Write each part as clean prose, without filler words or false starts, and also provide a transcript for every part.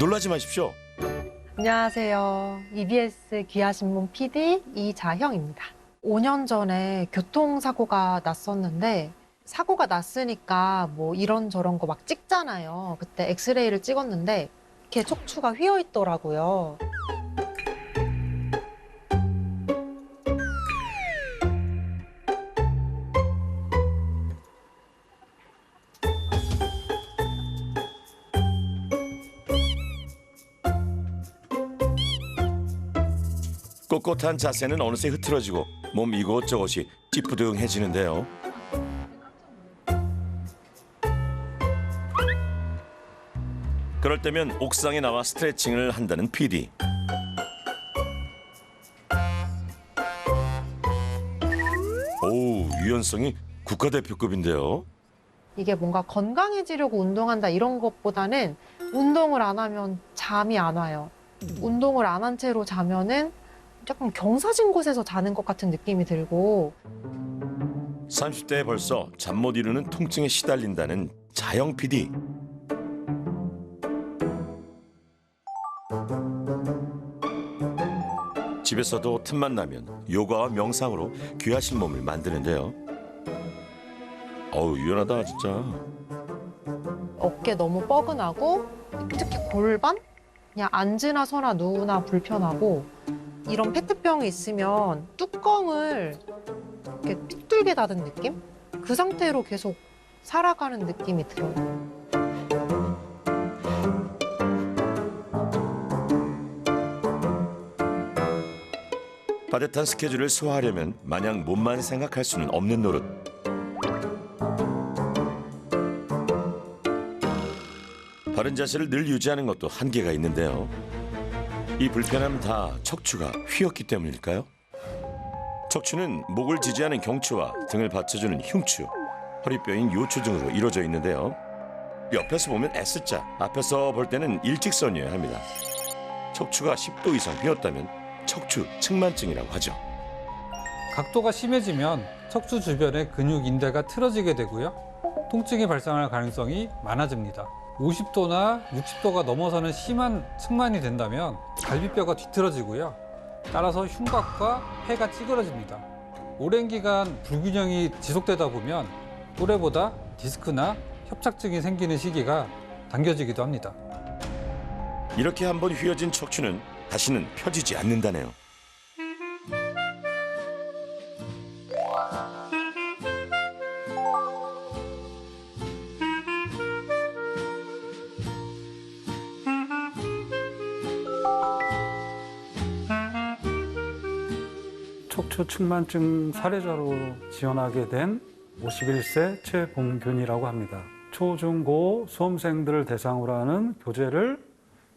놀라지 마십시오. 안녕하세요. EBS 귀하신문 PD 이자형입니다. 5년 전에 교통사고가 났었는데 사고가 났으니까 뭐 이런저런 거 막 찍잖아요. 그때 엑스레이를 찍었는데 이렇게 척추가 휘어 있더라고요. 꼿꼿한 자세는 어느새 흐트러지고 몸 이곳저곳이 찌뿌둥해지는데요. 그럴 때면 옥상에 나와 스트레칭을 한다는 PD. 오, 유연성이 국가대표급인데요. 이게 뭔가 건강해지려고 운동한다 이런 것보다는 운동을 안 하면 잠이 안 와요. 운동을 안 한 채로 자면은 약간 경사진 곳에서 자는 것 같은 느낌이 들고 30대에 벌써 잠 못 이루는 통증에 시달린다는 자영 PD. 집에서도 틈만 나면 요가와 명상으로 귀하신 몸을 만드는데요. 어우, 유연하다 진짜. 어깨 너무 뻐근하고 특히 골반? 그냥 앉으나 서나 누우나 불편하고 이런 페트병이 있으면 뚜껑을 이렇게 삐뚤게 닫은 느낌? 그 상태로 계속 살아가는 느낌이 들어요. 빠듯한 스케줄을 소화하려면 마냥 몸만 생각할 수는 없는 노릇. 바른 자세를 늘 유지하는 것도 한계가 있는데요. 이 불편함 다 척추가 휘었기 때문일까요? 척추는 목을 지지하는 경추와 등을 받쳐주는 흉추, 허리뼈인 요추 등으로 이루어져 있는데요. 옆에서 보면 S자, 앞에서 볼 때는 일직선이어야 합니다. 척추가 10도 이상 휘었다면 척추 측만증이라고 하죠. 각도가 심해지면 척추 주변의 근육 인대가 틀어지게 되고요. 통증이 발생할 가능성이 많아집니다. 50도나 60도가 넘어서는 심한 측만이 된다면 갈비뼈가 뒤틀어지고요. 따라서 흉곽과 폐가 찌그러집니다. 오랜 기간 불균형이 지속되다 보면 또래보다 디스크나 협착증이 생기는 시기가 당겨지기도 합니다. 이렇게 한번 휘어진 척추는 다시는 펴지지 않는다네요. 척추 측만증 사례자로 지원하게 된 51세 최봉균이라고 합니다. 초, 중, 고 수험생들을 대상으로 하는 교재를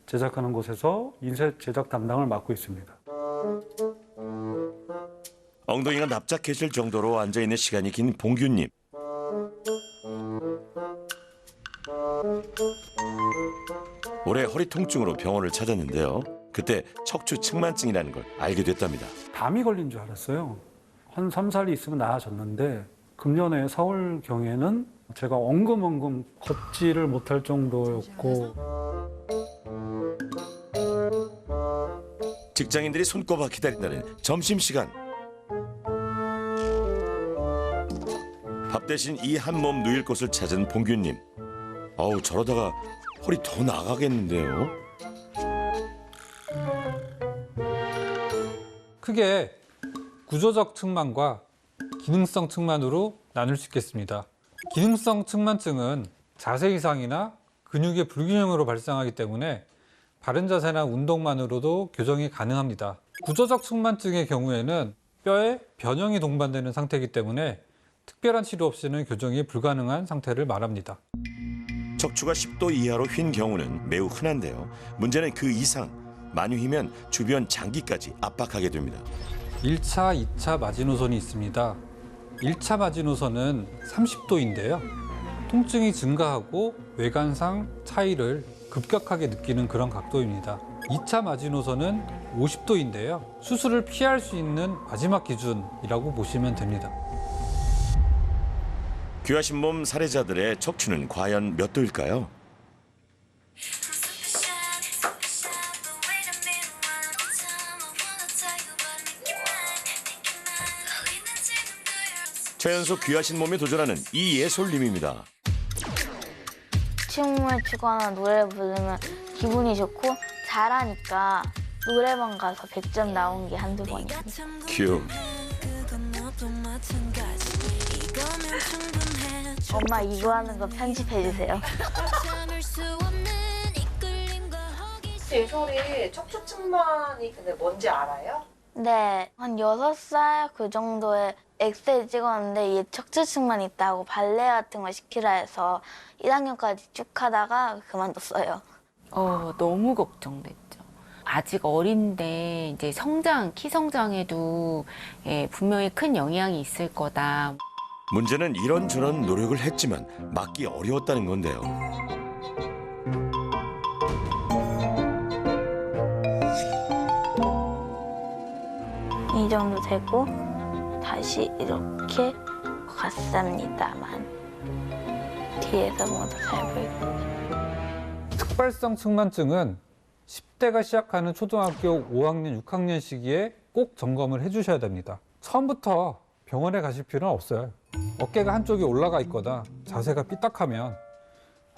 제작하는 곳에서 인쇄 제작 담당을 맡고 있습니다. 엉덩이가 납작해질 정도로 앉아있는 시간이 긴 봉규님. 올해 허리 통증으로 병원을 찾았는데요. 그때 척추 측만증이라는 걸 알게 됐답니다. 담이 걸린 줄 알았어요. 한 3, 4일 있으면 나아졌는데 금년에 4월경에는 제가 엉금엉금 걷지를 못할 정도였고 직장인들이 손꼽아 기다린다는 점심시간. 밥 대신 이 한 몸 누일 곳을 찾은 봉규님. 어우, 저러다가 허리 더 나가겠는데요. 크게 구조적 측만과 기능성 측만으로 나눌 수 있겠습니다. 기능성 측만증은 자세 이상이나 근육의 불균형으로 발생하기 때문에 바른 자세나 운동만으로도 교정이 가능합니다. 구조적 측만증의 경우에는 뼈에 변형이 동반되는 상태이기 때문에 특별한 치료 없이는 교정이 불가능한 상태를 말합니다. 척추가 10도 이하로 휜 경우는 매우 흔한데요. 문제는 그 이상, 많이 휘면 주변 장기까지 압박하게 됩니다. 1차, 2차 마지노선이 있습니다. 1차 마지노선은 30도인데요. 통증이 증가하고 외관상 차이를 급격하게 느끼는 그런 각도입니다. 2차 마지노선은 50도인데요. 수술을 피할 수 있는 마지막 기준이라고 보시면 됩니다. 귀하신 몸 사례자들의 척추는 과연 몇 도일까요? 최연소 귀하신 몸에 도전하는 이 예솔님입니다. 춤을 추거나 노래를 부르면 기분이 좋고 잘하니까 노래방 가서 100점 나온 게 한두 번이에요. 큐. 엄마 이거 하는 거 편집해주세요. 예솔이 척추측만이 근데 뭔지 알아요? 네, 한 6살 그 정도에 엑스레이 찍었는데 얘 척추측만 있다고 발레 같은 거 시키라 해서 1학년까지 쭉 하다가 그만뒀어요. 너무 걱정됐죠. 아직 어린데 이제 키 성장에도 분명히 큰 영향이 있을 거다. 문제는 이런저런 노력을 했지만 막기 어려웠다는 건데요. 이 정도 되고 다시 이렇게 갔습니다만 뒤에서 모두 잘 보이고. 특발성 측만증은 10대가 시작하는 초등학교 5학년, 6학년 시기에 꼭 점검을 해주셔야 됩니다. 처음부터 병원에 가실 필요는 없어요. 어깨가 한쪽이 올라가 있거나 자세가 삐딱하면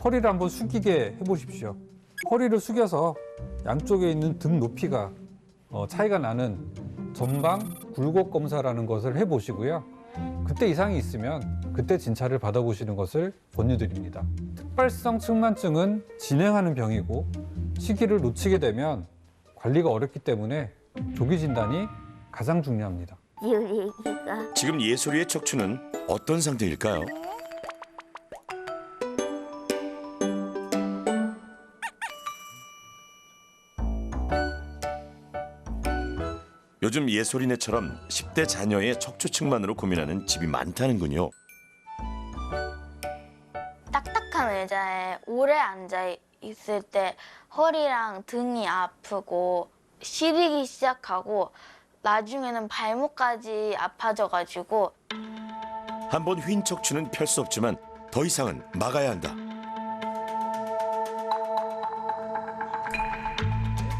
허리를 한번 숙이게 해보십시오. 허리를 숙여서 양쪽에 있는 등 높이가 차이가 나는 전방 굴곡 검사라는 것을 해보시고요. 그때 이상이 있으면 그때 진찰을 받아보시는 것을 권유드립니다. 특발성 측만증은 진행하는 병이고 시기를 놓치게 되면 관리가 어렵기 때문에 조기 진단이 가장 중요합니다. 이 얘기가 지금 예솔이의 척추는 어떤 상태일까요? 요즘 예솔이네처럼 10대 자녀의 척추측만으로 고민하는 집이 많다는군요. 딱딱한 의자에 오래 앉아 있을 때 허리랑 등이 아프고 시리기 시작하고 나중에는 발목까지 아파져가지고 한번 휜 척추는 펼 수 없지만 더 이상은 막아야 한다.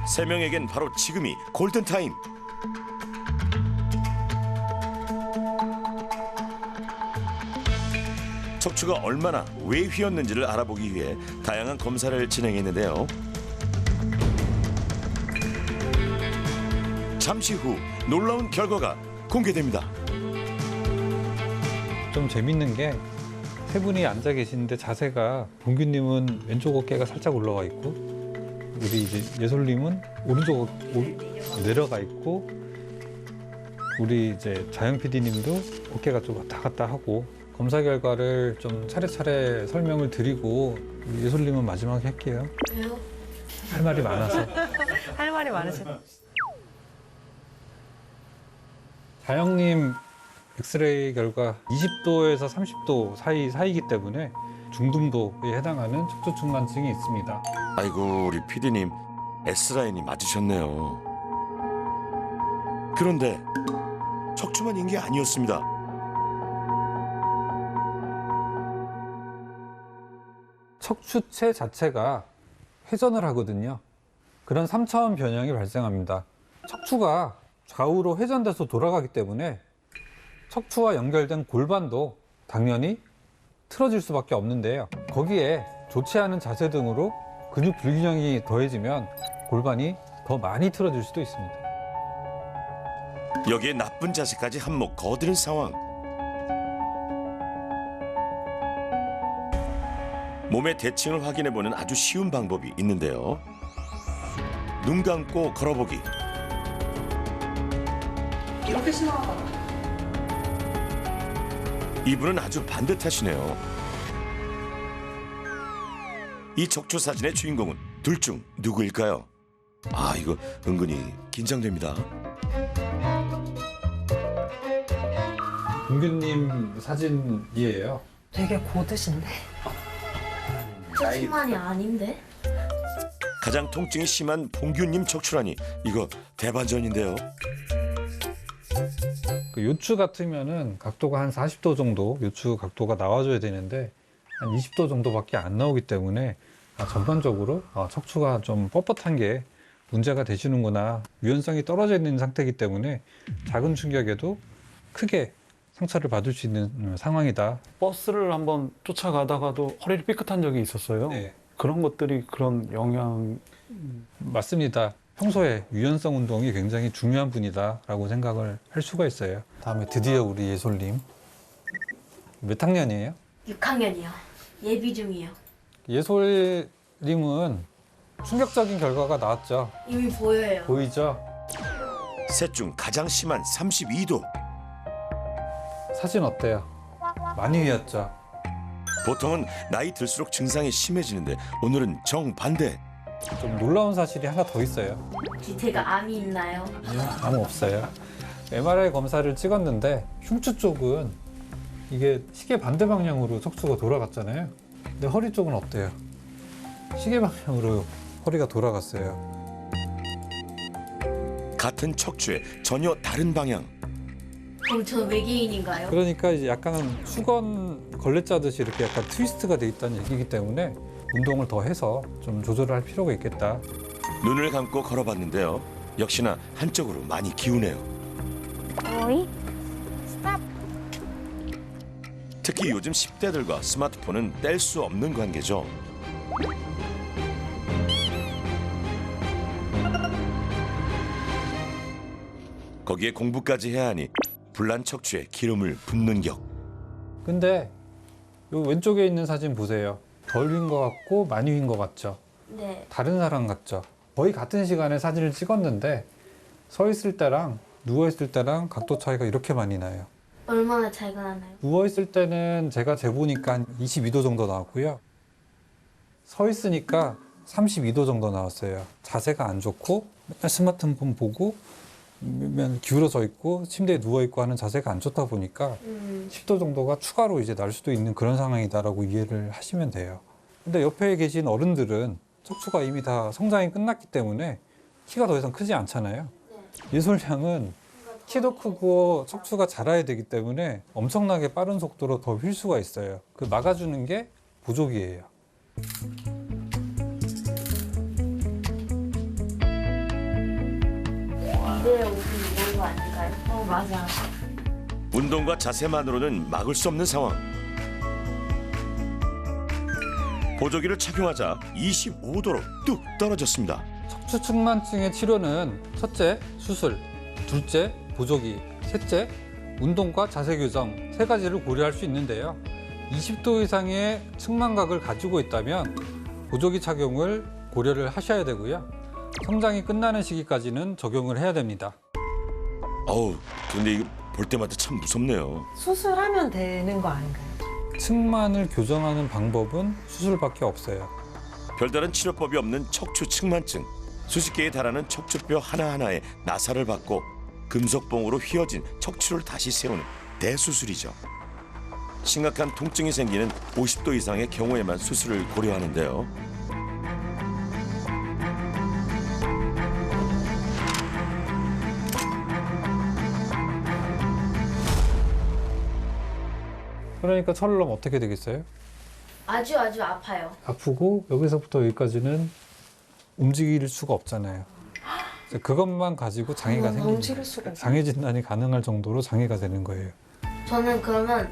세 명에겐 바로 지금이 골든타임. 척추가 얼마나 왜 휘었는지를 알아보기 위해 다양한 검사를 진행했는데요. 잠시 후 놀라운 결과가 공개됩니다. 좀 재밌는 게 세 분이 앉아 계시는데 자세가 봉규님은 왼쪽 어깨가 살짝 올라가 있고 우리 이제 예솔님은 오른쪽 내려가 있고 우리 이제 자영 PD님도 어깨가 좀 왔다 갔다 하고 검사 결과를 좀 차례차례 설명을 드리고 우리 예솔님은 마지막에 할게요. 왜요? 할 말이 많아서. 할 말이 많으시다. 자영님 엑스레이 결과 20도에서 30도 사이이기 때문에 중등도에 해당하는 척추측만증이 있습니다. 아이고 우리 PD님 S라인이 맞으셨네요. 그런데 척추만인 게 아니었습니다. 척추체 자체가 회전을 하거든요. 그런 3차원 변형이 발생합니다. 척추가 좌우로 회전돼서 돌아가기 때문에 척추와 연결된 골반도 당연히 틀어질 수밖에 없는데요. 거기에 좋지 않은 자세 등으로 근육 불균형이 더해지면 골반이 더 많이 틀어질 수도 있습니다. 여기에 나쁜 자세까지 한몫 거드는 상황. 몸의 대칭을 확인해보는 아주 쉬운 방법이 있는데요. 눈 감고 걸어보기. 이렇게 심하다. 이분은 아주 반듯하시네요. 이 척추 사진의 주인공은 둘 중 누구일까요? 아, 이거 은근히 긴장됩니다. 봉규님 사진이에요. 되게 고드신데? 척추만이 아닌데? 가장 통증이 심한 봉규님 척추라니 이거 대반전인데요. 그 요추 같으면은 각도가 한 40도 정도 요추 각도가 나와줘야 되는데 한 20도 정도밖에 안 나오기 때문에 전반적으로 척추가 좀 뻣뻣한 게 문제가 되시는구나, 유연성이 떨어져 있는 상태이기 때문에 작은 충격에도 크게 상처를 받을 수 있는 상황이다. 버스를 한번 쫓아가다가도 허리를 삐끗한 적이 있었어요. 네. 그런 것들이 그런 영향. 맞습니다. 평소에 유연성 운동이 굉장히 중요한 분이다라고 생각을 할 수가 있어요. 다음에 드디어 우리 예솔님. 몇 학년이에요? 6학년이요. 예비 중이요. 예솔님은 충격적인 결과가 나왔죠. 이미 보여요. 보이죠? 셋 중 가장 심한 32도. 사진 어때요? 많이 위였죠? 보통은 나이 들수록 증상이 심해지는데 오늘은 정반대. 좀 놀라운 사실이 하나 더 있어요. 혹시 제가 암이 있나요? 아무 없어요. MRI 검사를 찍었는데 흉추 쪽은 이게 시계 반대 방향으로 척추가 돌아갔잖아요. 근데 허리 쪽은 어때요? 시계 방향으로 허리가 돌아갔어요. 같은 척추에 전혀 다른 방향. 그럼 저는 외계인인가요? 그러니까 이제 약간 수건 걸레 짜듯이 이렇게 약간 트위스트가 돼 있다는 얘기이기 때문에 운동을 더 해서 좀 조절을 할 필요가 있겠다. 눈을 감고 걸어봤는데요. 역시나 한쪽으로 많이 기우네요. 오이? 특히 요즘 10대들과 스마트폰은 뗄 수 없는 관계죠. 거기에 공부까지 해야 하니 불난 척추에 기름을 붓는 격. 근데 요 왼쪽에 있는 사진 보세요. 덜 휜 것 같고 많이 휜 것 같죠? 네. 다른 사람 같죠? 거의 같은 시간에 사진을 찍었는데 서 있을 때랑 누워 있을 때랑 각도 차이가 이렇게 많이 나요. 얼마나 차이가 나나요? 누워 있을 때는 제가 재보니까 한 22도 정도 나왔고요. 서 있으니까 32도 정도 나왔어요. 자세가 안 좋고 맨날 스마트폰 보고 맨 기울어져 있고 침대에 누워 있고 하는 자세가 안 좋다 보니까 10도 정도가 추가로 이제 날 수도 있는 그런 상황이다라고 이해를 하시면 돼요. 근데 옆에 계신 어른들은 척추가 이미 다 성장이 끝났기 때문에 키가 더 이상 크지 않잖아요. 예솔양은 키도 크고 척추가 자라야 되기 때문에 엄청나게 빠른 속도로 더 휠 수가 있어요. 그 막아주는 게 보조기예요. 이대에 옷이 이런 거 아닌가요? 맞아. 운동과 자세만으로는 막을 수 없는 상황. 보조기를 착용하자 25도로 뚝 떨어졌습니다. 척추 측만증의 치료는 첫째, 수술, 둘째, 보조기, 셋째, 운동과 자세 교정 세 가지를 고려할 수 있는데요. 20도 이상의 측만각을 가지고 있다면 보조기 착용을 고려를 하셔야 되고요. 성장이 끝나는 시기까지는 적용을 해야 됩니다. 어우, 근데 이거 볼 때마다 참 무섭네요. 수술하면 되는 거 아닌가요? 측만을 교정하는 방법은 수술밖에 없어요. 별다른 치료법이 없는 척추 측만증. 수십 개에 달하는 척추뼈 하나하나에 나사를 받고 금속봉으로 휘어진 척추를 다시 세우는 대수술이죠. 심각한 통증이 생기는 50도 이상의 경우에만 수술을 고려하는데요. 그러니까 철럼 어떻게 되겠어요? 아주 아파요. 아프고 여기서부터 여기까지는 움직일 수가 없잖아요. 그래서 그것만 가지고 장애가 생깁니다. 움직일 수가 없어요. 장애 진단이 가능할 정도로 장애가 되는 거예요. 저는 그러면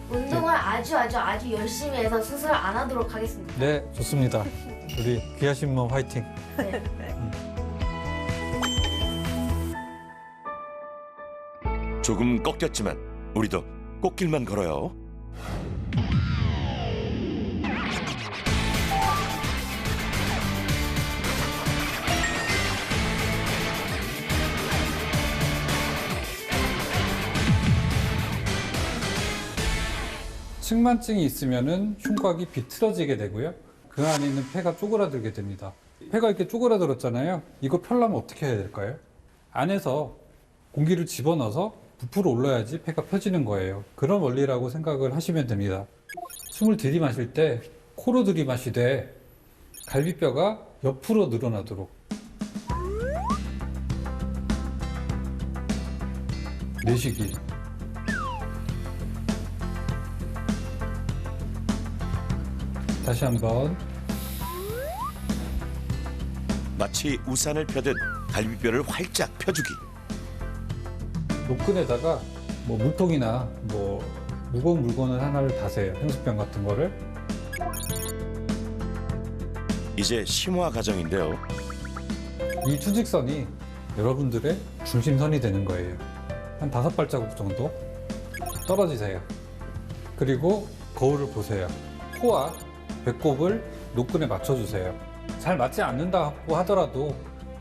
운동을 아주 열심히 해서 수술 안 하도록 하겠습니다. 네, 좋습니다. 우리 귀하신 몸 화이팅. 네. 조금 꺾였지만 우리도 꽃길만 걸어요. 측만증이 있으면은 흉곽이 비틀어지게 되고요. 그 안에 있는 폐가 쪼그라들게 됩니다. 폐가 이렇게 쪼그라들었잖아요. 이거 펴려면 어떻게 해야 될까요? 안에서 공기를 집어넣어서 부풀어 올라야지 폐가 펴지는 거예요. 그런 원리라고 생각을 하시면 됩니다. 숨을 들이마실 때 코로 들이마시되 갈비뼈가 옆으로 늘어나도록 내쉬기. 다시 한번. 마치 우산을 펴듯 갈비뼈를 활짝 펴주기. 노끈에다가 뭐 물통이나 뭐 무거운 물건을 하나를 다세요. 생수병 같은 거를. 이제 심화 과정인데요. 이 투직선이 여러분들의 중심선이 되는 거예요. 한 5발자국 정도 떨어지세요. 그리고 거울을 보세요. 코와 배꼽을 노끈에 맞춰주세요. 잘 맞지 않는다고 하더라도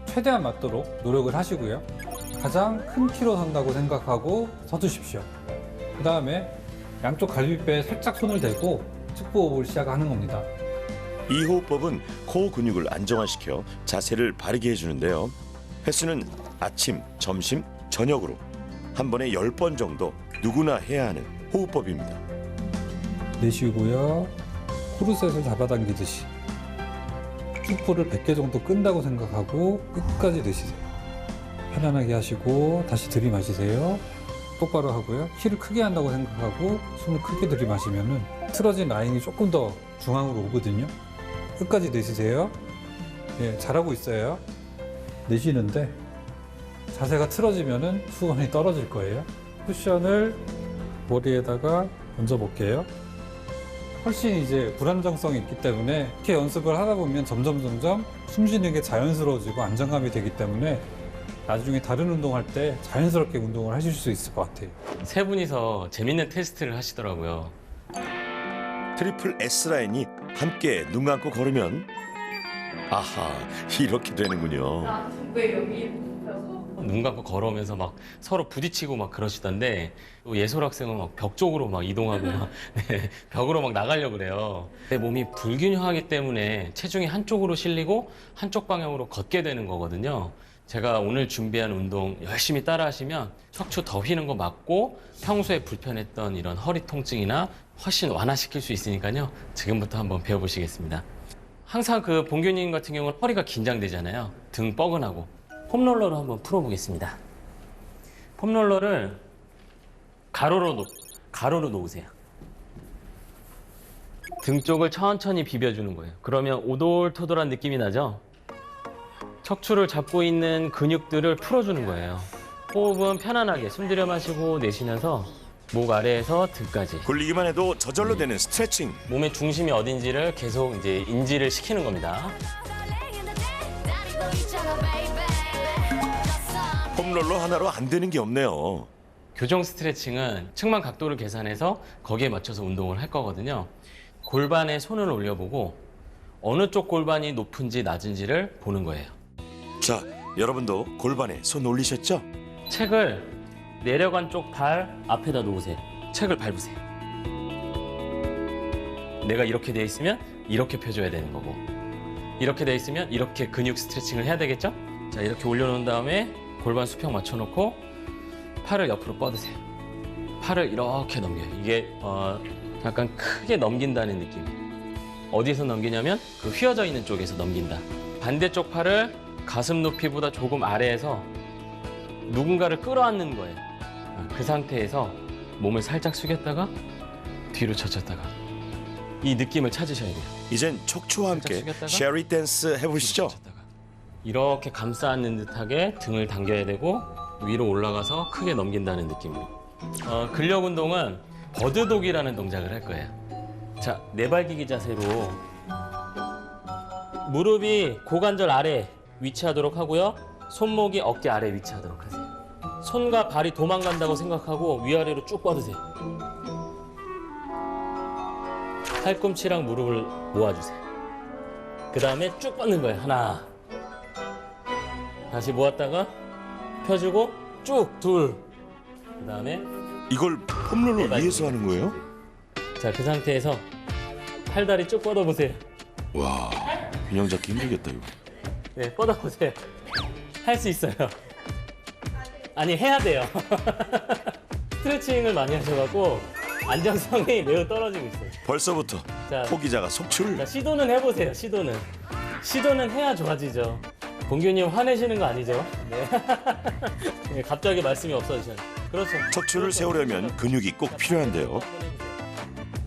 최대한 맞도록 노력을 하시고요. 가장 큰 키로 선다고 생각하고 서두십시오. 그 다음에 양쪽 갈비뼈에 살짝 손을 대고 측부호흡을 시작하는 겁니다. 이 호흡법은 코어 근육을 안정화시켜 자세를 바르게 해주는데요. 횟수는 아침, 점심, 저녁으로 한 번에 10번 정도 누구나 해야 하는 호흡법입니다. 내쉬고요. 코르셋을 잡아당기듯이 축포를 100개 정도 끈다고 생각하고 끝까지 내쉬세요. 편안하게 하시고 다시 들이마시세요. 똑바로 하고요. 키를 크게 한다고 생각하고 숨을 크게 들이마시면은 틀어진 라인이 조금 더 중앙으로 오거든요. 끝까지 내쉬세요. 예, 잘하고 있어요. 내쉬는데 자세가 틀어지면은 수건이 떨어질 거예요. 쿠션을 머리에다가 얹어 볼게요. 훨씬 이제 불안정성이 있기 때문에 이렇게 연습을 하다 보면 점점 숨 쉬는 게 자연스러워지고 안정감이 되기 때문에 나중에 다른 운동할 때 자연스럽게 운동을 하실 수 있을 것 같아요. 세 분이서 재밌는 테스트를 하시더라고요. 트리플 S라인이 함께 눈 감고 걸으면 아하, 이렇게 되는군요. 눈 감고 걸어오면서 막 서로 부딪히고 막 그러시던데 또 예솔 학생은 막 벽 쪽으로 막 이동하고 막 네, 벽으로 막 나가려고 그래요. 내 몸이 불균형하기 때문에 체중이 한쪽으로 실리고 한쪽 방향으로 걷게 되는 거거든요. 제가 오늘 준비한 운동 열심히 따라 하시면 척추 더 휘는 거 막고 평소에 불편했던 이런 허리 통증이나 훨씬 완화시킬 수 있으니까요. 지금부터 한번 배워보시겠습니다. 항상 그 봉규님 같은 경우는 허리가 긴장되잖아요. 등 뻐근하고. 폼롤러로 한번 풀어보겠습니다. 폼롤러를 가로로 놓으세요. 등 쪽을 천천히 비벼주는 거예요. 그러면 오돌토돌한 느낌이 나죠? 척추를 잡고 있는 근육들을 풀어주는 거예요. 호흡은 편안하게 숨 들여 마시고 내쉬면서 목 아래에서 등까지. 굴리기만 해도 저절로 되는 스트레칭. 몸의 중심이 어딘지를 계속 이제 인지를 시키는 겁니다. 폼롤러 하나로 안 되는 게 없네요. 교정 스트레칭은 측만 각도를 계산해서 거기에 맞춰서 운동을 할 거거든요. 골반에 손을 올려보고 어느 쪽 골반이 높은지 낮은지를 보는 거예요. 자, 여러분도 골반에 손 올리셨죠? 책을 내려간 쪽 발 앞에다 놓으세요. 책을 밟으세요. 내가 이렇게 돼 있으면 이렇게 펴줘야 되는 거고, 이렇게 돼 있으면 이렇게 근육 스트레칭을 해야 되겠죠? 자, 이렇게 올려놓은 다음에 골반 수평 맞춰놓고 팔을 옆으로 뻗으세요. 팔을 이렇게 넘겨요. 이게 약간 크게 넘긴다는 느낌이에요. 어디서 넘기냐면 그 휘어져 있는 쪽에서 넘긴다. 반대쪽 팔을 가슴 높이보다 조금 아래에서 누군가를 끌어안는 거예요. 그 상태에서 몸을 살짝 숙였다가 뒤로 젖혔다가 이 느낌을 찾으셔야 돼요. 이젠 척추와 함께 숙였다가 쉐리 댄스 해보시죠. 이렇게 감싸 안는 듯하게 등을 당겨야 되고 위로 올라가서 크게 넘긴다는 느낌으로. 근력 운동은 버드독이라는 동작을 할 거예요. 자, 내발기기 자세로 무릎이 고관절 아래 위치하도록 하고요. 손목이 어깨 아래 위치하도록 하세요. 손과 발이 도망간다고 생각하고 위아래로 쭉 뻗으세요. 팔꿈치랑 무릎을 모아주세요. 그 다음에 쭉 뻗는 거예요. 하나. 다시 모았다가 펴주고 쭉 둘. 그 다음에 이걸 폼롤러 위에서 하는 거예요? 자, 그 상태에서 팔다리 쭉 뻗어보세요. 와, 균형 잡기 힘들겠다 이거. 네, 뻗어보세요. 할 수 있어요. 아니, 해야 돼요. 스트레칭을 많이 하셔갖고 안정성이 매우 떨어지고 있어요. 벌써부터 자, 포기자가 속출. 자, 시도는 해보세요. 시도는 해야 좋아지죠. 봉규님 화내시는 거 아니죠? 네. 네, 갑자기 말씀이 없어지셨네요. 그렇죠. 척추를 세우려면 근육이 꼭 필요한데요.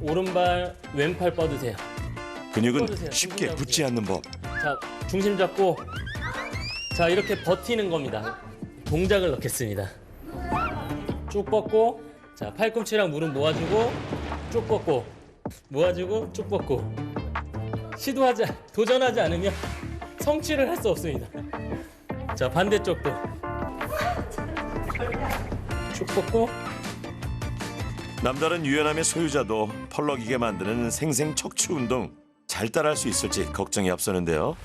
오른발, 왼팔 뻗으세요. 근육은 뻗으세요. 쉽게 중심 붙지 않는 법. 자, 중심 잡고 자, 이렇게 버티는 겁니다. 동작을 넣겠습니다. 쭉 뻗고, 자, 팔꿈치랑 무릎 모아주고, 쭉 뻗고, 모아주고, 쭉 뻗고. 도전하지 않으면 성취를 할 수 없습니다. 자, 반대쪽도. 쭉 뻗고. 남다른 유연함의 소유자도 펄럭이게 만드는 생생 척추 운동 잘 따라할 수 있을지 걱정이 앞서는데요.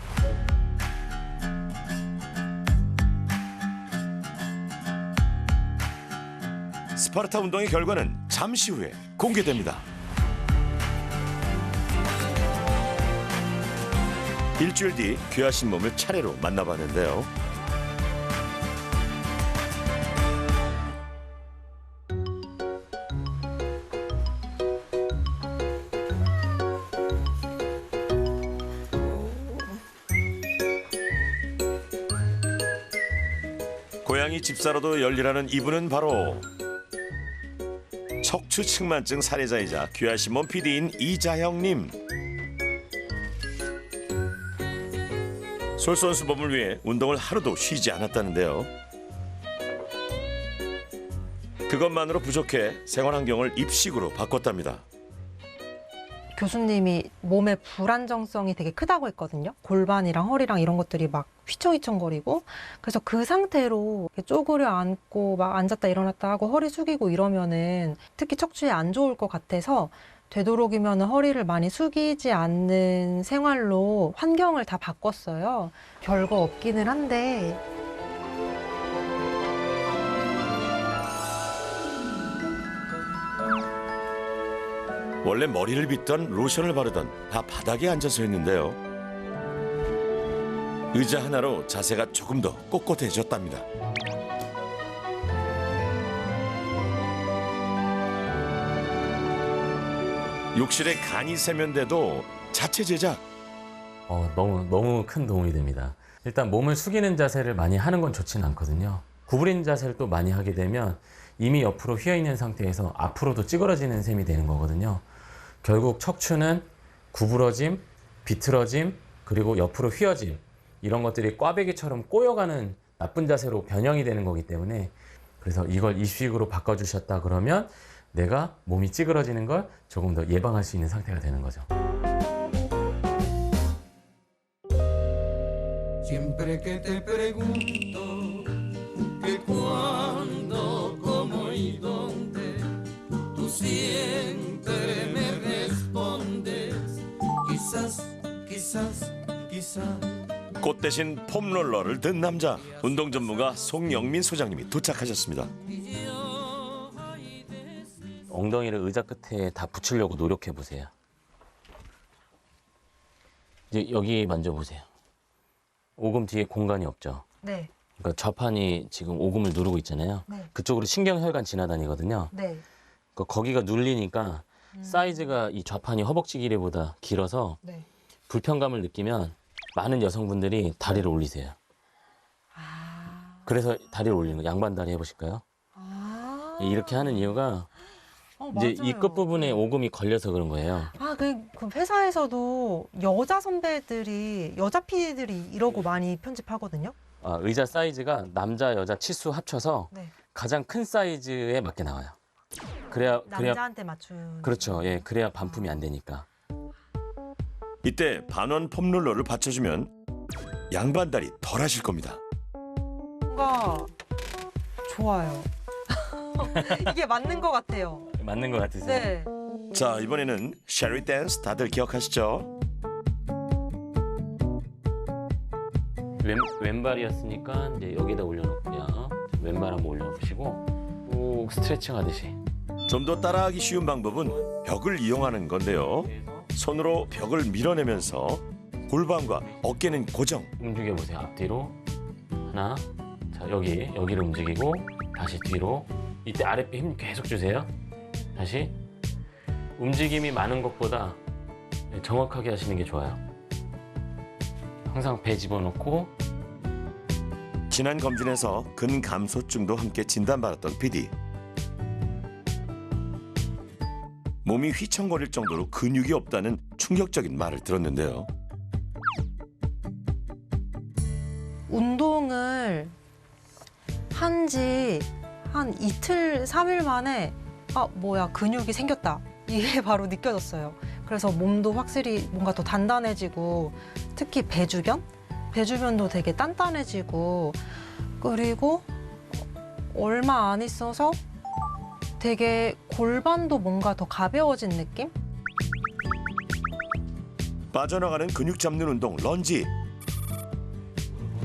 스파르타 운동의 결과는 잠시 후에 공개됩니다. 일주일 뒤 귀하신 몸을 차례로 만나봤는데요. 고양이 집사로도 열일하는 이분은 바로 척추측만증 사례자이자 귀하신 몸 PD인 이자형님. 솔선수범을 위해 운동을 하루도 쉬지 않았다는데요. 그것만으로 부족해 생활 환경을 입식으로 바꿨답니다. 교수님이 몸의 불안정성이 되게 크다고 했거든요. 골반이랑 허리랑 이런 것들이 막 휘청휘청거리고, 그래서 그 상태로 이렇게 쪼그려 앉고 막 앉았다 일어났다 하고 허리 숙이고 이러면은 특히 척추에 안 좋을 것 같아서 되도록이면 허리를 많이 숙이지 않는 생활로 환경을 다 바꿨어요. 별거 없기는 한데 원래 머리를 빗던 로션을 바르던 다 바닥에 앉아서 했는데요. 의자 하나로 자세가 조금 더 꼿꼿해졌답니다. 욕실에 간이 세면대도 자체 제작. 너무 큰 도움이 됩니다. 일단 몸을 숙이는 자세를 많이 하는 건 좋지는 않거든요. 구부린 자세를 또 많이 하게 되면 이미 옆으로 휘어있는 상태에서 앞으로도 찌그러지는 셈이 되는 거거든요. 결국 척추는 구부러짐, 비틀어짐, 그리고 옆으로 휘어짐, 이런 것들이 꽈배기처럼 꼬여가는 나쁜 자세로 변형이 되는 거기 때문에, 그래서 이걸 이식으로 바꿔주셨다 그러면 내가 몸이 찌그러지는 걸 조금 더 예방할 수 있는 상태가 되는 거죠. Siempre que te pregunto que cuándo, cómo y dónde, tú siempre me respondes, quizás, quizás, quizás. 꽃 대신 폼롤러를 든 남자, 운동 전문가 송영민 소장님이 도착하셨습니다. 엉덩이를 의자 끝에 다 붙이려고 노력해 보세요. 이제 여기 만져보세요. 오금 뒤에 공간이 없죠. 네. 그러니까 좌판이 지금 오금을 누르고 있잖아요. 네. 그쪽으로 신경혈관 지나다니거든요. 네. 그러니까 거기가 눌리니까 사이즈가 이 좌판이 허벅지 길이보다 길어서 네. 불편감을 느끼면 많은 여성분들이 다리를 올리세요. 그래서 다리를 올리는 거, 양반 다리 해보실까요? 이렇게 하는 이유가 이제 이 맞아요. 끝부분에 오금이 걸려서 그런 거예요. 그 회사에서도 여자 선배들이, 여자 PD들이 이러고 많이 편집하거든요. 의자 사이즈가 남자, 여자 치수 합쳐서 네. 가장 큰 사이즈에 맞게 나와요. 그래야 남자한테 맞춘. 그렇죠. 예, 그래야 반품이 안 되니까. 이때 반원 폼롤러를 받쳐주면 양반다리 덜 하실 겁니다. 뭔가 좋아요. 이게 맞는 것 같아요. 맞는 것 같으세요? 네. 자, 이번에는 쉐리 댄스 다들 기억하시죠? 왼발이었으니까 이제 여기다 올려놓고요. 왼발 한번 올려보시고 꾹 스트레칭 하듯이. 좀 더 따라하기 쉬운 방법은 벽을 이용하는 건데요. 손으로 벽을 밀어내면서 골반과 어깨는 고정. 움직여보세요. 앞뒤로 하나. 자, 여기를 움직이고 다시 뒤로. 이때 아랫배 힘 계속 주세요. 다시. 움직임이 많은 것보다 정확하게 하시는 게 좋아요. 항상 배 집어넣고. 지난 검진에서 근감소증도 함께 진단받았던 PD. 몸이 휘청거릴 정도로 근육이 없다는 충격적인 말을 들었는데요. 운동을 한 지 한 이틀, 3일 만에 아, 뭐야, 근육이 생겼다. 이게 바로 느껴졌어요. 그래서 몸도 확실히 뭔가 더 단단해지고 특히 배 주변도 되게 단단해지고 그리고 얼마 안 있어서 되게 골반도 뭔가 더 가벼워진 느낌? 빠져나가는 근육 잡는 운동 런지.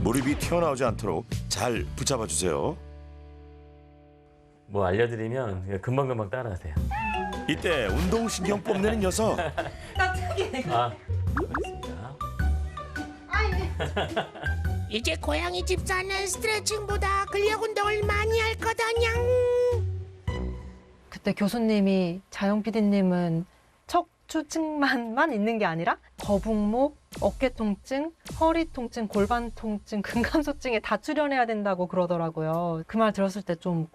무릎이 튀어나오지 않도록 잘 붙잡아 주세요. 뭐 알려드리면 그냥 금방금방 따라하세요. 이때 운동신경 뽐내는 녀석. 아, 알겠습니다. 이제 고양이 집사는 스트레칭보다 근력 운동을 많이 할 거다냥. 그때 교수님이 자영 PD님은 척추측만만 있는 게 아니라 거북목, 어깨 통증, 허리 통증, 골반 통증, 근감소증에 다 출연해야 된다고 그러더라고요. 그 말 들었을 때 좀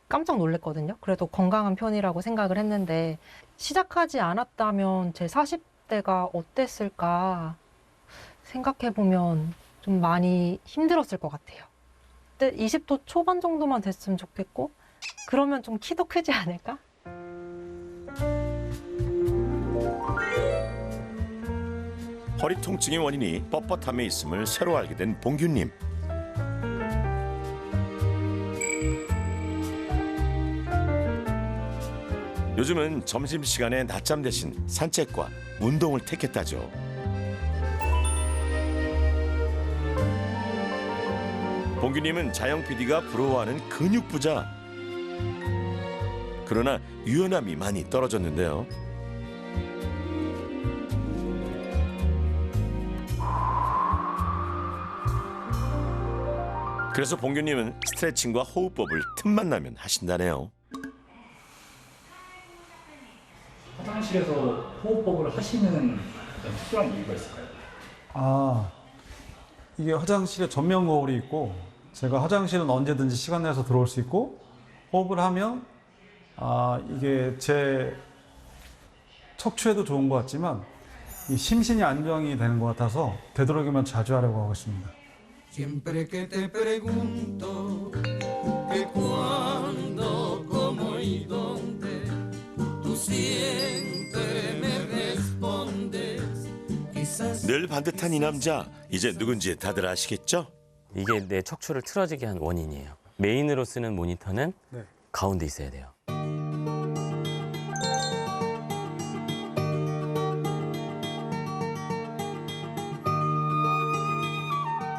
깜짝 놀랐거든요. 그래도 건강한 편이라고 생각을 했는데 시작하지 않았다면 제 40대가 어땠을까 생각해보면 좀 많이 힘들었을 것 같아요. 그때 20도 초반 정도만 됐으면 좋겠고 그러면 좀 키도 크지 않을까? 허리 통증의 원인이 뻣뻣함에 있음을 새로 알게 된 봉규님. 요즘은 점심시간에 낮잠 대신 산책과 운동을 택했다죠. 봉규님은 자영 PD가 부러워하는 근육 부자. 그러나 유연함이 많이 떨어졌는데요. 그래서 봉규님은 스트레칭과 호흡법을 틈만 나면 하신다네요. 화장실에서 호흡법을 하시는 특별한 이유가 있을까요? 아, 이게 화장실에 전면 거울이 있고 제가 화장실은 언제든지 시간 내서 들어올 수 있고 호흡을 하면 이게 제 척추에도 좋은 것 같지만 이 심신이 안정이 되는 것 같아서 되도록이면 자주 하려고 하고 있습니다. Siempre que te pregunto que cuándo, cómo y dónde, tú siempre me respondes. Quizás 늘 반듯한 이 남자, 이제 누군지 다들 아시겠죠? 이게 내 척추를 틀어지게 한 원인이에요. 메인으로 쓰는 모니터는 네. 가운데 있어야 돼요.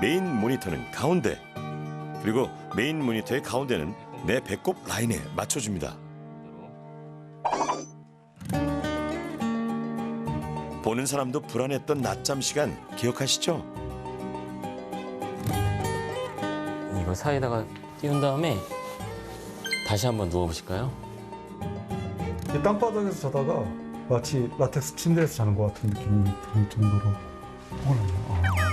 메인 모니터는 가운데, 그리고 메인 모니터의 가운데는 내 배꼽 라인에 맞춰줍니다. 보는 사람도 불안했던 낮잠 시간 기억하시죠? 이거 사이에다가 띄운 다음에 다시 한번 누워보실까요? 이 땅바닥에서 자다가 마치 라텍스 침대에서 자는 것 같은 느낌이 들 정도로 피곤하네요.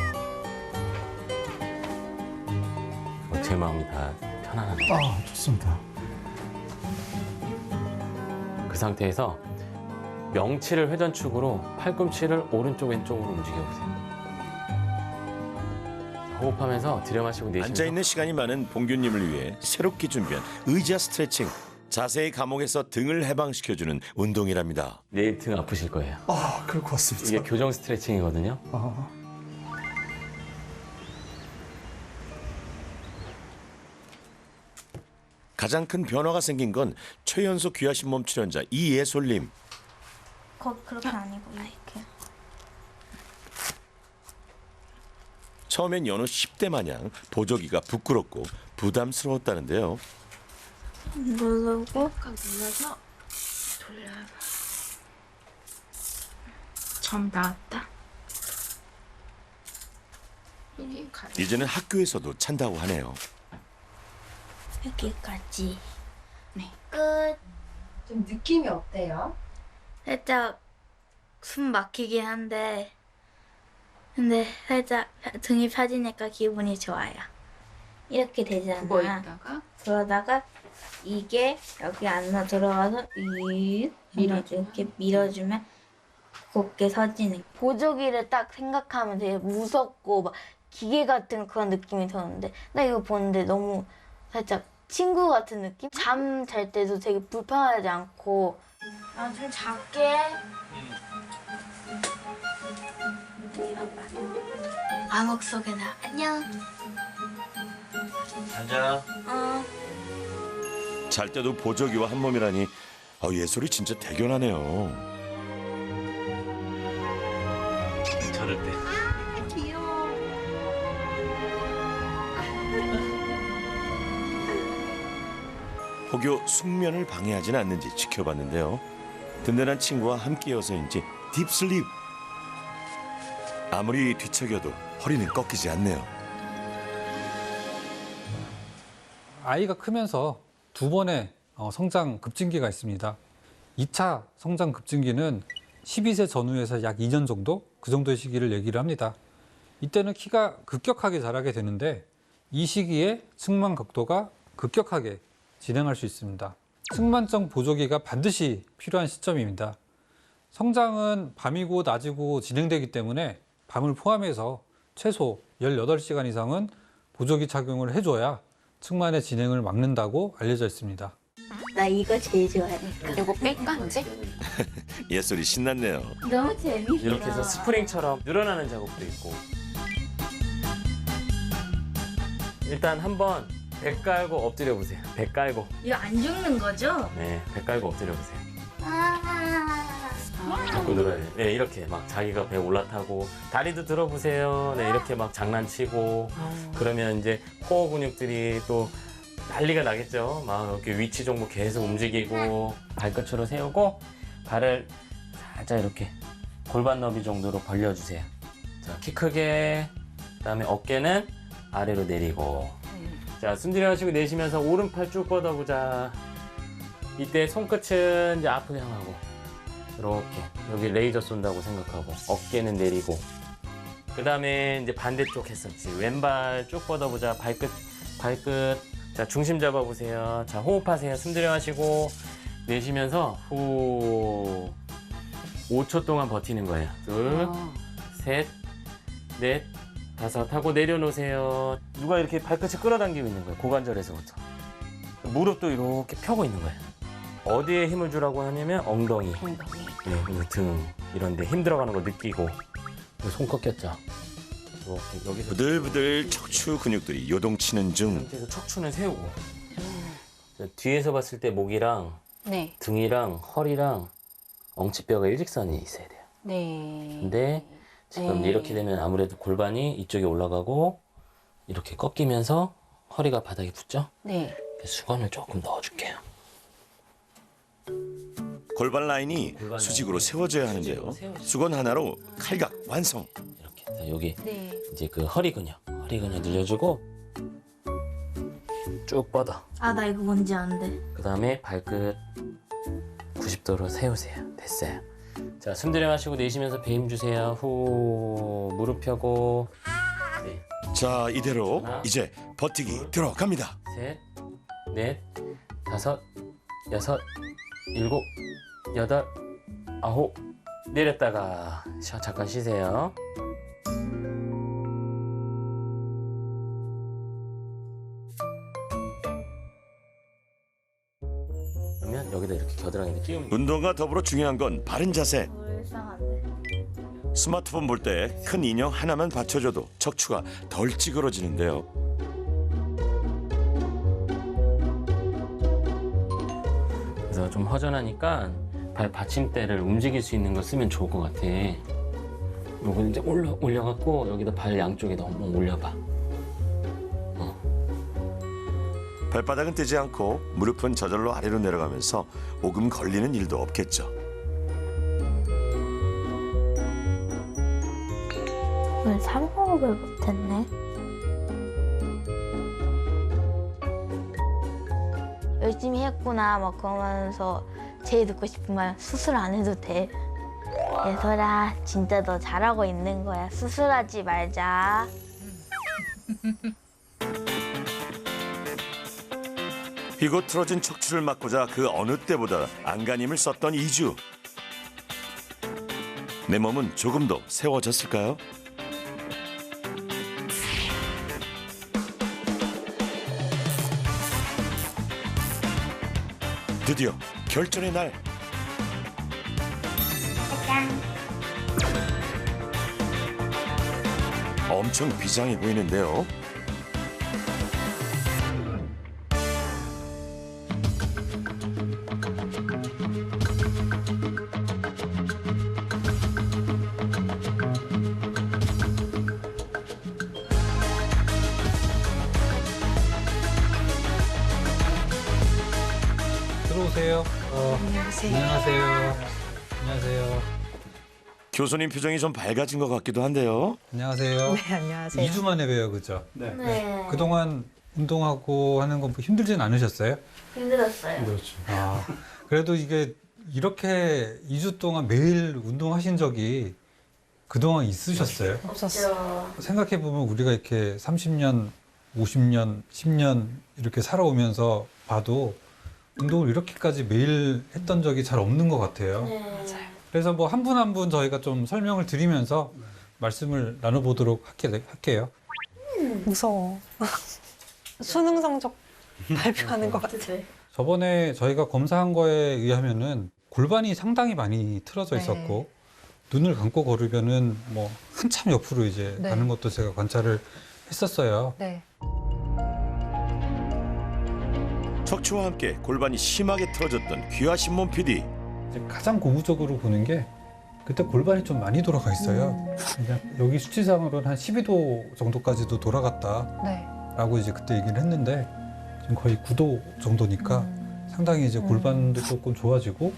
제 마음이 다 편안합니다. 좋습니다. 그 상태에서 명치를 회전축으로 팔꿈치를 오른쪽 왼쪽으로 움직여보세요. 호흡하면서 들여마시고 내쉬면서 앉아있는 시간이 많은 봉규님을 위해 새롭게 준비한 의자 스트레칭. 자세히 감옥에서 등을 해방시켜주는 운동이랍니다. 내일 등 아프실 거예요. 그럴 것 같습니다. 이게 교정 스트레칭이거든요. 가장 큰 변화가 생긴 건 최연소 귀하신 몸 출연자 이예솔님. 그렇게 아니고 이렇게. 처음엔 여느 10대 마냥 보조기가 부끄럽고 부담스러웠다는데요. 누르고 눌러서 돌려봐. 점 나왔다. 이제는 학교에서도 찬다고 하네요. 여기까지. 네. 끝. 좀 느낌이 어때요? 살짝 숨 막히긴 한데 근데 살짝 등이 펴지니까 기분이 좋아요. 이렇게 되잖아. 누워있다가 그러다가 이게 여기 안으로 들어가서 이렇게 밀어주면 곱게 서지는. 보조기를 딱 생각하면 되게 무섭고 막 기계 같은 그런 느낌이 드는데 나 이거 보는데 너무 살짝 친구 같은 느낌? 잠 잘 때도 되게 불편하지 않고 좀 작게 암흑 속에 나 안녕. 앉아. 잘 때도 보조기와 한 몸이라니 예솔이 진짜 대견하네요. 저럴 때. 혹여 숙면을 방해하지는 않는지 지켜봤는데요. 든든한 친구와 함께여서인지 딥슬립. 아무리 뒤척여도 허리는 꺾이지 않네요. 아이가 크면서 두 번의 성장 급증기가 있습니다. 2차 성장 급증기는 12세 전후에서 약 2년 정도? 그 정도의 시기를 얘기를 합니다. 이때는 키가 급격하게 자라게 되는데 이 시기에 측만 각도가 급격하게 진행할 수 있습니다. 측만적 보조기가 반드시 필요한 시점입니다. 성장은 밤이고 낮이고 진행되기 때문에 밤을 포함해서 최소 18시간 이상은 보조기 착용을 해줘야 측만의 진행을 막는다고 알려져 있습니다. 나 이거 제일 좋아하니까. 이거 뺄까 이제? 예솔이 신났네요. 너무 재밌어. 이렇게 해서 스프링처럼 늘어나는 작업도 있고. 일단 한번 배 깔고 엎드려 보세요. 배 깔고. 이거 안 죽는 거죠? 네, 배 깔고 엎드려 보세요. 자꾸 늘어야 돼. 네, 이렇게 막 자기가 배 올라타고 다리도 들어보세요. 네, 이렇게 막 장난치고 그러면 이제 코어 근육들이 또 난리가 나겠죠. 막 이렇게 위치 정보 계속 움직이고 발끝으로 세우고 발을 살짝 이렇게 골반 너비 정도로 벌려주세요. 자, 키 크게. 그다음에 어깨는 아래로 내리고. 자, 숨 들여마시고 내쉬면서 오른팔 쭉 뻗어보자. 이때 손끝은 이제 앞을 향하고 이렇게 여기 레이저 쏜다고 생각하고 어깨는 내리고. 그 다음에 이제 반대쪽 했었지. 왼발 쭉 뻗어보자. 발끝. 자, 중심 잡아보세요. 자, 호흡하세요. 숨 들여마시고 내쉬면서 후 5초 동안 버티는 거예요. 둘, 셋, 넷, 다섯 하고 내려놓으세요. 누가 이렇게 발끝을 끌어당기고 있는 거예요. 고관절에서부터. 무릎도 이렇게 펴고 있는 거예요. 어디에 힘을 주라고 하냐면 엉덩이, 네, 등 이런 데 힘 들어가는 거 느끼고. 손 꺾였죠? 이렇게 여기서 부들부들 척추 근육들이 요동치는 중. 상태에서 척추는 세우고. 자, 뒤에서 봤을 때 목이랑 네. 등이랑 허리랑 엉치뼈가 일직선이 있어야 돼요. 네. 근데 지금 네. 이렇게 되면 아무래도 골반이 이쪽에 올라가고 이렇게 꺾이면서 허리가 바닥에 붙죠? 네. 수건을 조금 넣어줄게요. 골반 라인이 골반 수직으로 라인이 세워져야 하는데요. 수직으로 세워져요. 수건 하나로 칼각 완성. 이렇게. 자, 여기 네. 이제 그 허리 근육 늘려주고 쭉 뻗어. 아, 나 이거 뭔지 안 돼. 그 다음에 발끝 90도로 세우세요. 됐어요. 자, 숨 들여마시고 내쉬면서 배 힘 주세요. 후, 무릎 펴고. 네. 자, 이대로 하나, 이제 버티기 들어갑니다. 셋, 넷, 다섯, 여섯, 일곱, 여덟, 아홉. 내렸다가 잠깐 쉬세요. 그러면 여기다 이렇게 겨드랑이를 끼우면 돼요. 운동과 더불어 중요한 건 바른 자세. 불쌍한데. 스마트폰 볼 때 큰 인형 하나만 받쳐줘도 척추가 덜 찌그러지는데요. 그래서 좀 허전하니까 발 받침대를 움직일 수 있는 거 쓰면 좋을 것 같아. 요거 이제 올려갖고 여기다 발 양쪽에 너무 올려봐. 발바닥은 뜨지 않고 무릎은 저절로 아래로 내려가면서 오금 걸리는 일도 없겠죠. 오늘 3호흡을 못했네. 열심히 했구나 막 그러면서 제일 듣고 싶은 말 수술 안 해도 돼. 예솔아 진짜 너 잘하고 있는 거야. 수술하지 말자. 휘고 틀어진 척추를 막고자 그 어느 때보다 안간힘을 썼던 이주. 내 몸은 조금 더 세워졌을까요? 드디어 결전의 날. 엄청 비장해 보이는데요. 들어오세요. 안녕하세요. 안녕하세요. 교수님 표정이 좀 밝아진 것 같기도 한데요. 안녕하세요. 네, 안녕하세요. 2주 만에 봬요, 그죠? 네. 그동안 운동하고 하는 건 힘들진 않으셨어요? 힘들었어요. 그렇죠. 아, 그래도 이게 이렇게 2주 동안 매일 운동하신 적이 그동안 있으셨어요? 없었죠. 생각해보면 우리가 이렇게 30년, 50년, 10년 이렇게 살아오면서 봐도 운동을 이렇게까지 매일 했던 적이 잘 없는 것 같아요. 네. 맞아요. 그래서 뭐 한 분 한 분 저희가 좀 설명을 드리면서 말씀을 나눠보도록 할게요. 무서워. 수능 성적 발표하는 것 같아. 저번에 저희가 검사한 거에 의하면은 골반이 상당히 많이 틀어져 네. 있었고 눈을 감고 걸으면은 뭐 한참 옆으로 이제 네. 가는 것도 제가 관찰을 했었어요. 네. 척추와 함께 골반이 심하게 틀어졌던 귀하신몸 PD. 이제 가장 고무적으로 보는 게 그때 골반이 좀 많이 돌아가 있어요. 그냥 여기 수치상으로는 한 12도 정도까지도 돌아갔다라고 네. 이제 그때 얘기를 했는데 지금 거의 9도 정도니까 상당히 이제 골반도 조금 좋아지고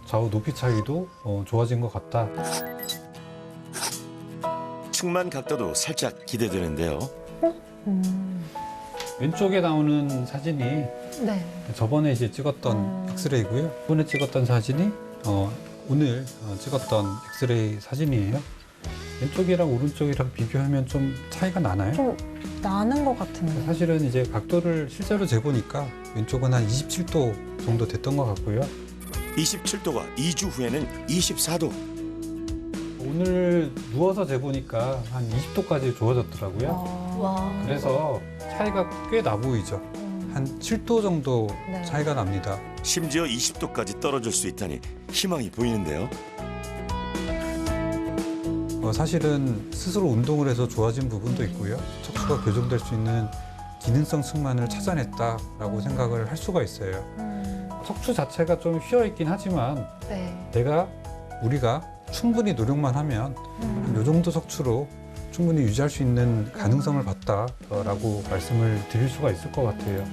좌우 높이 차이도 좋아진 것 같다. 측만 각도도 살짝 기대되는데요. 왼쪽에 나오는 사진이 네. 저번에 이제 찍었던 엑스레이고요. 이번에 찍었던 사진이 오늘 찍었던 엑스레이 사진이에요. 왼쪽이랑 오른쪽이랑 비교하면 좀 차이가 나나요? 좀 나는 것 같은데. 사실은 이제 각도를 실제로 재보니까 왼쪽은 한 27도 정도 됐던 것 같고요. 27도가 2주 후에는 24도. 오늘 누워서 재보니까 한 20도까지 좋아졌더라고요. 와. 그래서 차이가 꽤 나 보이죠. 한 7도 정도 네. 차이가 납니다. 심지어 20도까지 떨어질 수 있다니 희망이 보이는데요. 사실은 스스로 운동을 해서 좋아진 부분도 있고요. 척추가 교정될 수 있는 기능성 측만을 찾아냈다라고 생각을 할 수가 있어요. 척추 자체가 좀 휘어 있긴 하지만 네. 우리가 충분히 노력만 하면 이 정도 척추로 충분히 유지할 수 있는 가능성을 봤다라고 말씀을 드릴 수가 있을 것 같아요.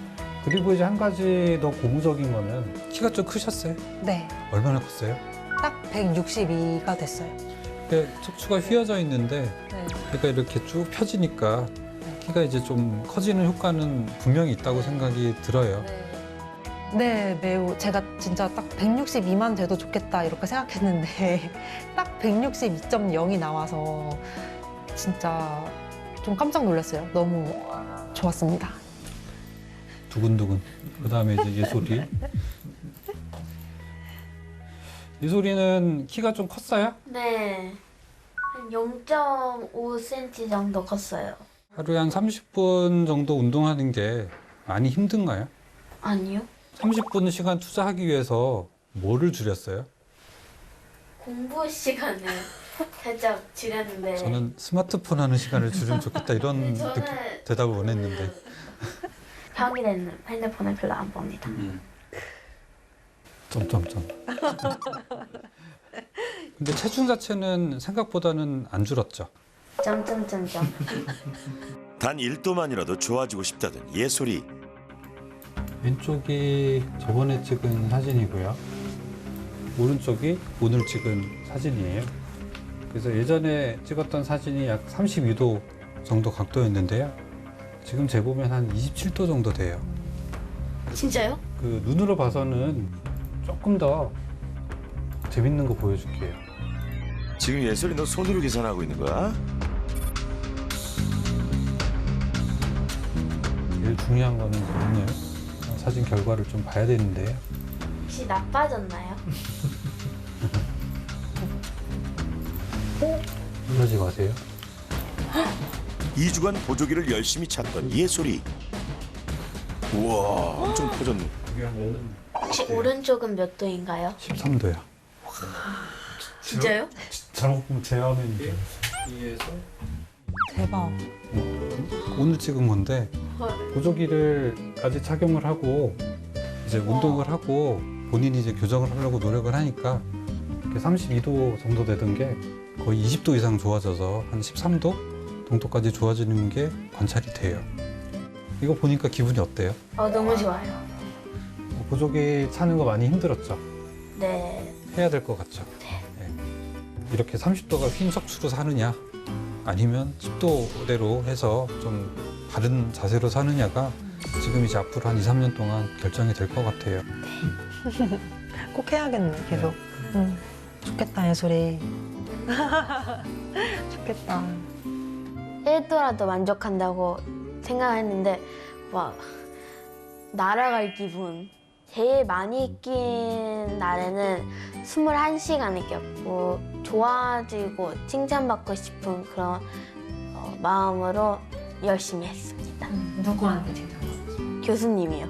그리고 이제 한 가지 더 고무적인 거는 키가 좀 크셨어요? 네. 얼마나 컸어요? 딱 162가 됐어요. 척추가 휘어져 있는데 네. 그러니까 이렇게 쭉 펴지니까 키가 이제 좀 커지는 효과는 분명히 있다고 생각이 들어요. 네, 매우 제가 진짜 딱 162만 돼도 좋겠다 이렇게 생각했는데 딱 162.0이 나와서 진짜 좀 깜짝 놀랐어요. 너무 좋았습니다. 두근두근. 그다음에 이제 예솔이. 예솔이는 키가 좀 컸어요? 네. 한 0.5cm 정도 컸어요. 하루에 한 30분 정도 운동하는 게 많이 힘든가요? 아니요. 30분 시간 투자하기 위해서 뭐를 줄였어요? 공부 시간을 살짝 줄였는데. 저는 스마트폰 하는 시간을 줄이면 좋겠다 이런 저는 대답을 원했는데. 평일에는 핸드폰을 별로 안 봅니다. 점점점. 근데 체중 자체는 생각보다는 안 줄었죠. 점점점점. 단 1도만이라도 좋아지고 싶다던 예솔이. 왼쪽이 저번에 찍은 사진이고요. 오른쪽이 오늘 찍은 사진이에요. 그래서 예전에 찍었던 사진이 약 32도 정도 각도였는데요. 지금 재보면 한 27도 정도 돼요. 진짜요? 그 눈으로 봐서는 조금 더 재밌는 거 보여줄게요. 지금 예솔이 너 손으로 계산하고 있는 거야? 제일 중요한 거는 오늘 사진 결과를 좀 봐야 되는데요. 혹시 나빠졌나요? 놀라지 마세요. 2주간 보조기를 열심히 찾던 예솔이. 우와, 엄청 커졌네. 여기 하면은 혹시 오른쪽은 몇 도인가요? 13도요. 진짜요? 잘못 보면 제 화면인데. 대박. 오늘 찍은 건데 보조기를까지 착용을 하고 이제 운동을 하고 본인이 이제 교정을 하려고 노력을 하니까 이렇게 32도 정도 되던 게 거의 20도 이상 좋아져서 한 13도 정도까지 좋아지는 게 관찰이 돼요. 이거 보니까 기분이 어때요? 너무 좋아요. 보조기 차는 거 많이 힘들었죠? 네. 해야 될 것 같죠? 네. 이렇게 30도가 휜 척추로 사느냐 아니면 10도대로 해서 좀 바른 자세로 사느냐가 지금 이제 앞으로 한 2, 3년 동안 결정이 될 것 같아요. 꼭 해야겠네, 계속. 응. 좋겠다, 예솔이. 좋겠다. 1도라도 만족한다고 생각했는데 막 날아갈 기분. 제일 많이 낀 날에는 21시간을 꼈고 좋아지고 칭찬받고 싶은 그런 마음으로 열심히 했습니다. 누구한테 칭찬? 교수님이요.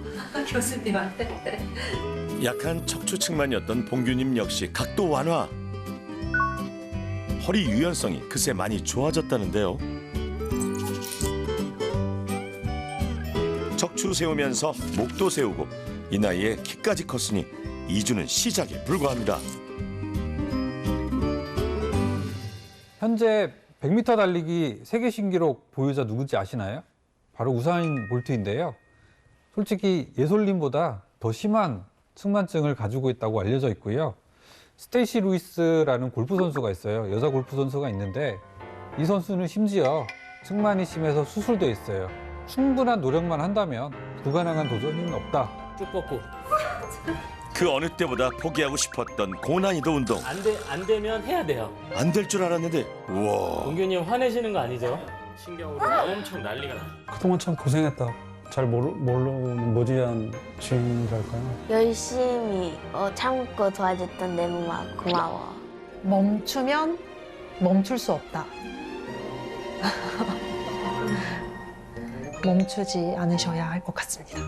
교수님한테? 약한 척추 측만이었던 봉규님 역시 각도 완화. 허리 유연성이 그새 많이 좋아졌다는데요. 척추 세우면서 목도 세우고 이 나이에 키까지 컸으니 2주는 시작에 불과합니다. 현재 100m 달리기 세계 신기록 보유자 누군지 아시나요? 바로 우사인 볼트인데요. 솔직히 예솔님보다 더 심한 측만증을 가지고 있다고 알려져 있고요. 스테이시 루이스라는 골프 선수가 있어요. 여자 골프 선수가 있는데 이 선수는 심지어 측만이 심해서 수술돼 있어요. 충분한 노력만 한다면 불가능한 도전은 없다. 쭉 뻗고. 그 어느 때보다 포기하고 싶었던 고난이도 운동. 안 되면 해야 돼요. 안 될 줄 알았는데 우와. 동규님 화내시는 거 아니죠? 신경으로 엄청 난리가 나. 그동안 참 고생했다. 잘 모르는 무지한 주인이랄까요? 열심히 참고 도와줬던 내 몸아 고마워. 멈추면 멈출 수 없다. 멈추지 않으셔야 할 것 같습니다.